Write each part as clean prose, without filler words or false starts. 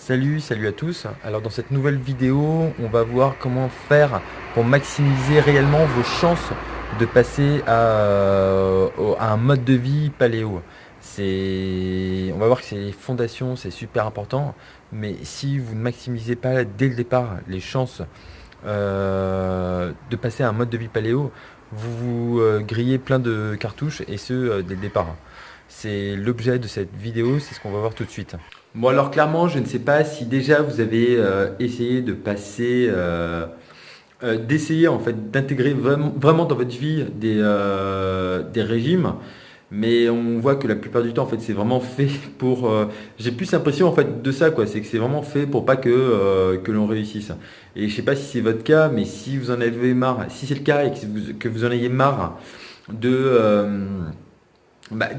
Salut à tous. Alors dans cette nouvelle vidéo, on va voir comment faire pour maximiser réellement vos chances de passer à un mode de vie paléo. On va voir que c'est les fondations, c'est super important, mais si vous ne maximisez pas dès le départ les chances de passer à un mode de vie paléo, vous grillez plein de cartouches et ce dès le départ. C'est l'objet de cette vidéo, c'est ce qu'on va voir tout de suite. Bon alors clairement, je ne sais pas si déjà vous avez essayé de passer, d'essayer en fait d'intégrer vraiment dans votre vie des régimes, mais on voit que la plupart du temps en fait c'est vraiment fait pour. J'ai plus l'impression en fait de ça quoi, c'est que c'est vraiment fait pour pas que l'on réussisse. Et je sais pas si c'est votre cas, mais si vous en avez marre, si c'est le cas et que vous en ayez marre de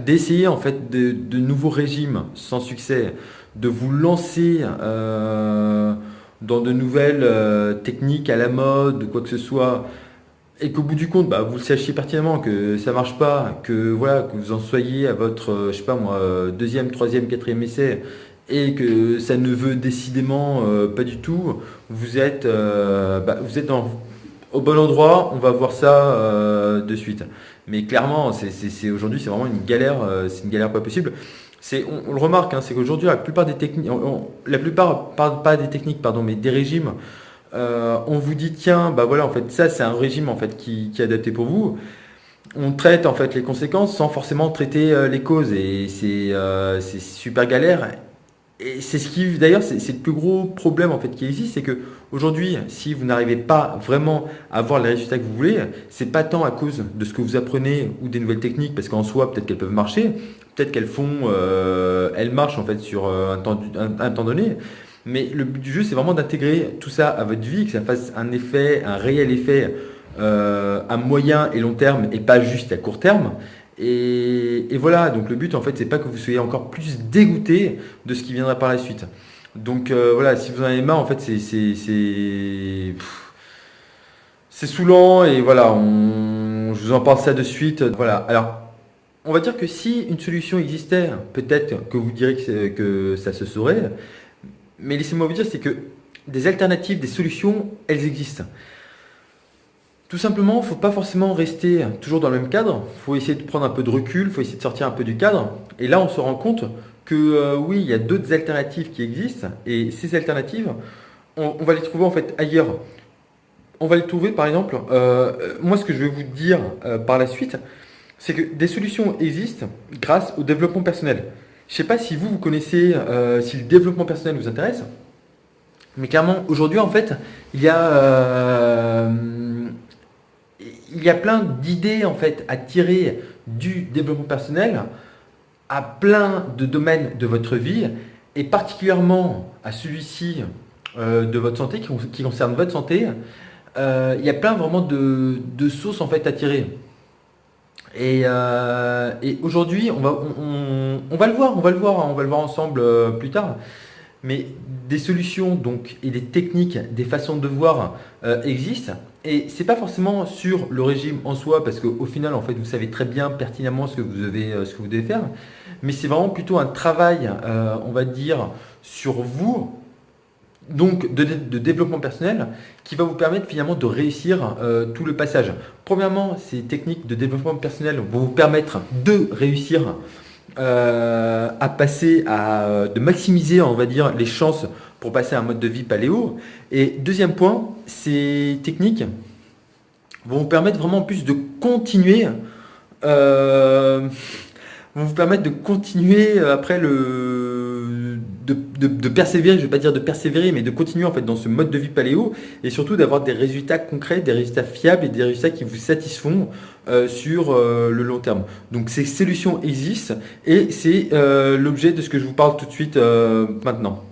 d'essayer en fait de nouveaux régimes sans succès, de vous lancer dans de nouvelles techniques à la mode ou quoi que ce soit, et qu'au bout du compte, vous le sachiez pertinemment que ça marche pas, que voilà, que vous en soyez à votre, je sais pas moi, deuxième, troisième, quatrième essai, et que ça ne veut décidément pas du tout, vous êtes au bon endroit, on va voir ça de suite. Mais clairement, aujourd'hui, c'est vraiment une galère, c'est une galère pas possible. On le remarque, hein, c'est qu'aujourd'hui, la plupart des techniques, la plupart, pas des techniques, pardon, mais des régimes, on vous dit, tiens, bah voilà, en fait, ça, c'est un régime en fait qui est adapté pour vous. On traite en fait les conséquences sans forcément traiter les causes, et c'est super galère. Et c'est ce qui, d'ailleurs, c'est le plus gros problème en fait qui existe, c'est que aujourd'hui, si vous n'arrivez pas vraiment à avoir les résultats que vous voulez, c'est pas tant à cause de ce que vous apprenez ou des nouvelles techniques, parce qu'en soi, peut-être qu'elles peuvent marcher, peut-être elles marchent en fait sur un temps donné. Mais le but du jeu, c'est vraiment d'intégrer tout ça à votre vie, que ça fasse un effet, un réel effet à moyen et long terme, et pas juste à court terme. Et voilà, donc le but en fait, c'est pas que vous soyez encore plus dégoûté de ce qui viendra par la suite. Donc voilà, si vous en avez marre, en fait, c'est saoulant, et voilà, je vous en parle ça de suite. Voilà, alors on va dire que si une solution existait, peut-être que vous direz que ça se saurait, mais laissez-moi vous dire, c'est que des alternatives, des solutions, elles existent. Tout simplement, il ne faut pas forcément rester toujours dans le même cadre. Il faut essayer de prendre un peu de recul, il faut essayer de sortir un peu du cadre. Et là, on se rend compte que oui, il y a d'autres alternatives qui existent. Et ces alternatives, on va les trouver en fait ailleurs. On va les trouver par exemple, moi ce que je vais vous dire par la suite, c'est que des solutions existent grâce au développement personnel. Je ne sais pas si vous connaissez, si le développement personnel vous intéresse, mais clairement aujourd'hui en fait, il y a il y a plein d'idées en fait à tirer du développement personnel à plein de domaines de votre vie, et particulièrement à celui-ci de votre santé, qui concerne votre santé. Il y a plein vraiment de sources en fait à tirer. Et aujourd'hui, on va le voir, on va le voir ensemble plus tard. Mais des solutions donc et des techniques, des façons de voir existent. Et c'est pas forcément sur le régime en soi, parce qu'au final, en fait, vous savez très bien pertinemment ce que vous devez faire. Mais c'est vraiment plutôt un travail, on va dire, sur vous, donc de développement personnel, qui va vous permettre finalement de réussir tout le passage. Premièrement, ces techniques de développement personnel vont vous permettre de réussir à passer de maximiser, on va dire, les chances pour passer à un mode de vie paléo. Et deuxième point, ces techniques vont vous permettre vraiment en plus de continuer, euh, vont vous permettre de continuer après de persévérer, je ne vais pas dire de persévérer, mais de continuer en fait dans ce mode de vie paléo, et surtout d'avoir des résultats concrets, des résultats fiables et des résultats qui vous satisfont sur le long terme. Donc ces solutions existent, et c'est l'objet de ce que je vous parle tout de suite maintenant.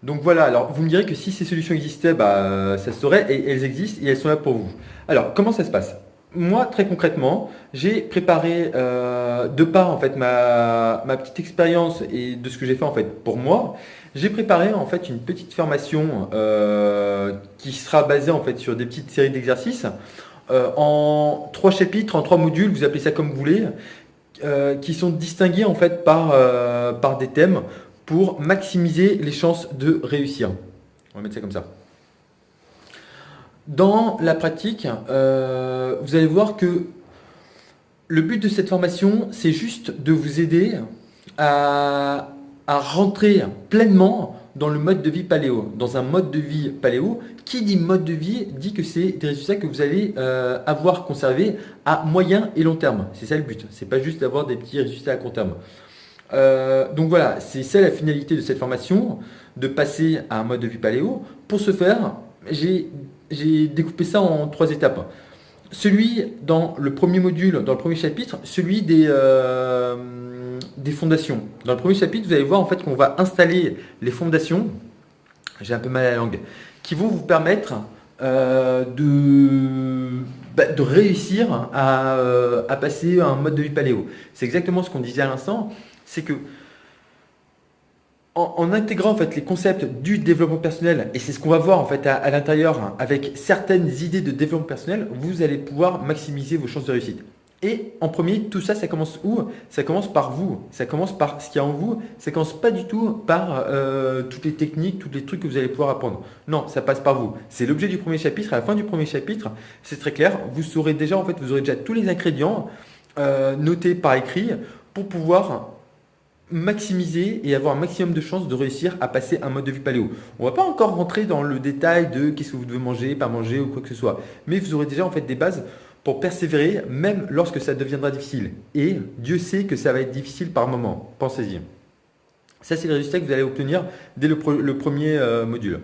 Donc voilà, alors vous me direz que si ces solutions existaient, ça se saurait, et elles existent et elles sont là pour vous. Alors comment ça se passe? Moi, très concrètement, j'ai préparé, de par en fait ma petite expérience et de ce que j'ai fait en fait pour moi, j'ai préparé en fait une petite formation qui sera basée en fait sur des petites séries d'exercices en trois chapitres, en trois modules, vous appelez ça comme vous voulez, qui sont distingués en fait par des thèmes pour maximiser les chances de réussir. On va mettre ça comme ça. Dans la pratique, vous allez voir que le but de cette formation, c'est juste de vous aider à rentrer pleinement dans le mode de vie paléo. Dans un mode de vie paléo, qui dit mode de vie dit que c'est des résultats que vous allez avoir conservés à moyen et long terme. C'est ça le but. C'est pas juste d'avoir des petits résultats à court terme. Donc voilà, c'est ça la finalité de cette formation, de passer à un mode de vie paléo. Pour ce faire, j'ai découpé ça en 3 étapes. Celui dans le premier module, dans le premier chapitre, celui des fondations. Dans le premier chapitre, vous allez voir en fait qu'on va installer les fondations, j'ai un peu mal à la langue, qui vont vous permettre de réussir à passer à un mode de vie paléo. C'est exactement ce qu'on disait à l'instant, c'est que en intégrant en fait les concepts du développement personnel, et c'est ce qu'on va voir en fait à l'intérieur, hein, avec certaines idées de développement personnel, vous allez pouvoir maximiser vos chances de réussite. Et en premier, tout ça, ça commence où? Ça commence par vous, ça commence par ce qu'il y a en vous, ça commence pas du tout par toutes les techniques, tous les trucs que vous allez pouvoir apprendre. Non, ça passe par vous. C'est l'objet du premier chapitre. À la fin du premier chapitre, c'est très clair, vous saurez déjà, en fait, vous aurez déjà tous les ingrédients notés par écrit pour pouvoir maximiser et avoir un maximum de chances de réussir à passer un mode de vie paléo. On ne va pas encore rentrer dans le détail de qu'est-ce que vous devez manger, pas manger ou quoi que ce soit. Mais vous aurez déjà en fait des bases pour persévérer même lorsque ça deviendra difficile. Et Dieu sait que ça va être difficile par moment. Pensez-y. Ça, c'est le résultat que vous allez obtenir dès le premier module.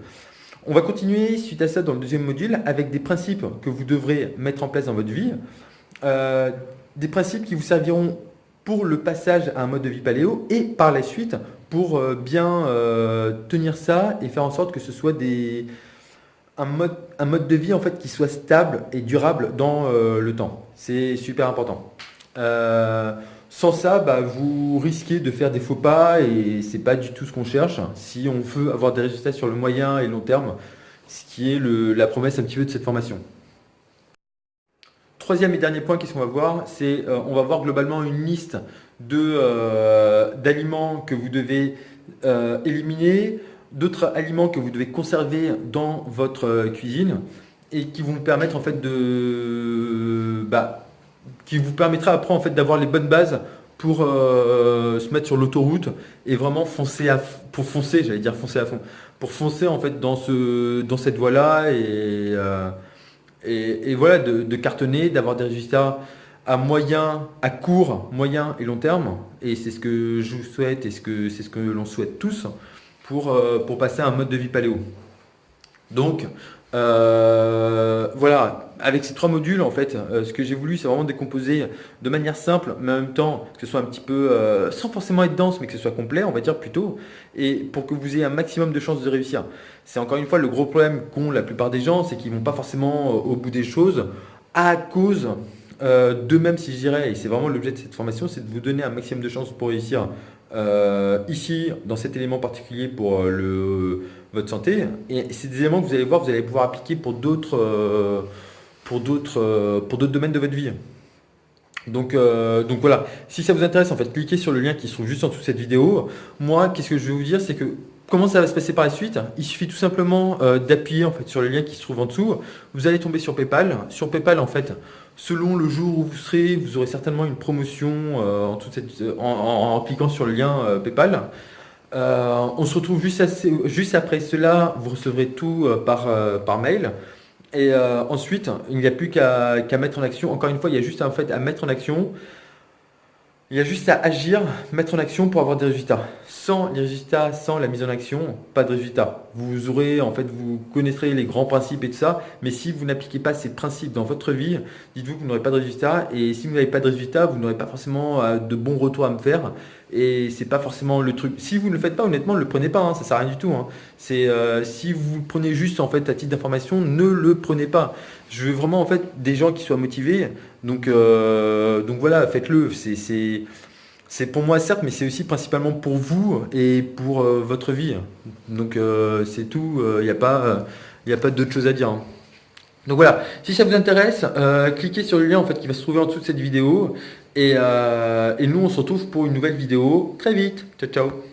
On va continuer suite à ça dans le deuxième module avec des principes que vous devrez mettre en place dans votre vie. Des principes qui vous serviront pour le passage à un mode de vie paléo et par la suite pour bien tenir ça et faire en sorte que ce soit un mode de vie en fait qui soit stable et durable dans le temps. C'est super important. Sans ça, vous risquez de faire des faux pas et c'est pas du tout ce qu'on cherche si on veut avoir des résultats sur le moyen et long terme, ce qui est la promesse un petit peu de cette formation. Troisième et dernier point, qu'est-ce qu'on va voir? C'est on va voir globalement une liste d'aliments que vous devez éliminer, d'autres aliments que vous devez conserver dans votre cuisine et qui vont vous permettre en fait qui vous permettra après en fait d'avoir les bonnes bases pour se mettre sur l'autoroute et vraiment foncer à fond, pour foncer en fait dans cette voie-là et voilà, de cartonner, d'avoir des résultats à court, moyen et long terme. Et c'est ce que je vous souhaite et c'est ce que l'on souhaite tous pour passer à un mode de vie paléo. Donc, voilà, avec ces 3 modules, en fait, ce que j'ai voulu, c'est vraiment décomposer de manière simple, mais en même temps, que ce soit un petit peu, sans forcément être dense, mais que ce soit complet, on va dire plutôt, et pour que vous ayez un maximum de chances de réussir. C'est encore une fois le gros problème qu'ont la plupart des gens, c'est qu'ils ne vont pas forcément au bout des choses à cause d'eux-mêmes, si je dirais, et c'est vraiment l'objet de cette formation, c'est de vous donner un maximum de chances pour réussir ici, dans cet élément particulier pour votre santé. Et c'est des éléments que vous allez voir, vous allez pouvoir appliquer pour d'autres domaines de votre vie. Donc voilà, si ça vous intéresse, en fait, cliquez sur le lien qui se trouve juste en dessous de cette vidéo. Moi, qu'est-ce que je vais vous dire, c'est que comment ça va se passer par la suite? Il suffit tout simplement d'appuyer en fait sur le lien qui se trouve en dessous. Vous allez tomber sur PayPal. Sur PayPal, en fait, selon le jour où vous serez, vous aurez certainement une promotion en cliquant sur le lien PayPal. On se retrouve juste après cela. Vous recevrez tout par mail. Et ensuite, il n'y a plus qu'à mettre en action. Encore une fois, il y a juste en fait à mettre en action. Il y a juste à agir, mettre en action pour avoir des résultats. Sans les résultats, sans la mise en action, pas de résultats. Vous aurez, en fait, vous connaîtrez les grands principes et tout ça, mais si vous n'appliquez pas ces principes dans votre vie, dites-vous que vous n'aurez pas de résultats. Et si vous n'avez pas de résultats, vous n'aurez pas forcément de bons retours à me faire. Et c'est pas forcément le truc. Si vous ne le faites pas, honnêtement, ne le prenez pas, hein, ça sert à rien du tout. Hein. C'est si vous le prenez juste en fait à titre d'information, ne le prenez pas. Je veux vraiment en fait des gens qui soient motivés. Donc voilà, faites-le. C'est pour moi certes, mais c'est aussi principalement pour vous et pour votre vie. Donc c'est tout. Il n'y a pas d'autre chose à dire. Hein. Donc voilà, si ça vous intéresse, cliquez sur le lien en fait qui va se trouver en dessous de cette vidéo et nous on se retrouve pour une nouvelle vidéo très vite. Ciao ciao.